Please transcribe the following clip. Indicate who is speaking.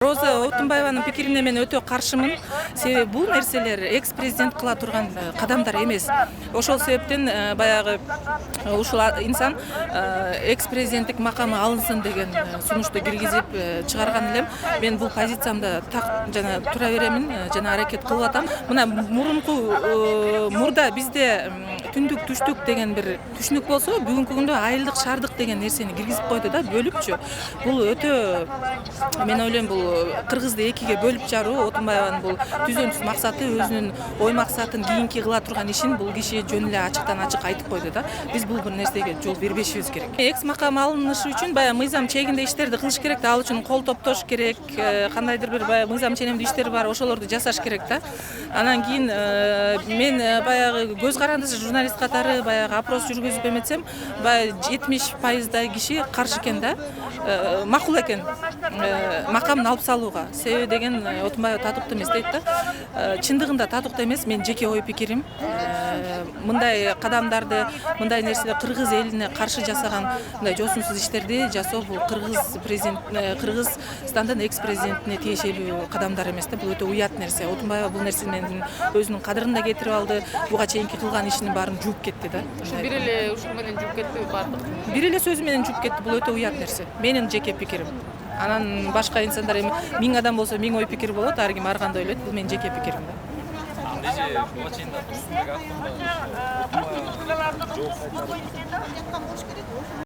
Speaker 1: Роза Отунбаеванын пикирине мен өтө каршымын. Себеби бул нерселер экс-президент кыла турган кадамдар эмес. Ошол себептен баягы ушул инсан экс-президенттик макамы алынсын деген сунушту киргизип чыгарган элем. Мен бул позициямда так жана тура беремин, жана аракет кылып атам. Мына мурда бизде түндүк түштүк деген бир түшүнүк болсо, бүгүнкү күндө айылдык шаардык деген нерсени киргизип койду да, бөлүпчү. Бул өтө, мен ойлойм, бул Кыргызды экиге бөлүп жаруу. Отунбаеванын бул түзөмсүз максаты, өзүнүн ой максатын кийинки кыла турган ишин бул киши жөн эле ачыктан ачык айтып койду да. Биз бул бир нерсеге жол бербешибиз керек. Экс макам алынышы үчүн баягы мыйзам чегинде иштерди кылыш керек да, ал үчүн кол топтош керек, кандайдыр бир баягы мыйзам ченемдүү иштер бар, ошолорду жасаш керек да. Анан кийин мен баягы көз карандысыз журналист катары баягы опрос жүргүзүп эметсем, баягы 70% киши каршы экен да. Макул экен макамын алып салууга. Себеби деген Отунбаева татыктуу эмес дейт да. Чындыгында татыктуу эмес, мен жеке ой пикирим. Мындай кадамдарды, мындай нерселер кыргыз элине каршы жасаган мындай жосунсуз иштерди жасоо бул Кыргызстандын экс-президентине тиешелүү кадамдар эмес да. Бул өтө уят нерсе. Отунбаева бул нерсени менин өзүнүн кадырын да кетирип алды. Буга чейинки кылган ишинин баарын жууп кетти да.
Speaker 2: Бир эле ушул менен жууп кетти баардык.
Speaker 1: Бир эле сөзү менен жууп кетти. Бул өтө уят нерсе. Менин жеке пикирим. Анан башка инсандар эми 1000 адам болсо 1000 ой пикир болот, ар ким ар кандай ойлойт. Бул менин жеке пикирим да.
Speaker 3: Андеже буга чейин да Турсунбек Акмурза жооп кайтарып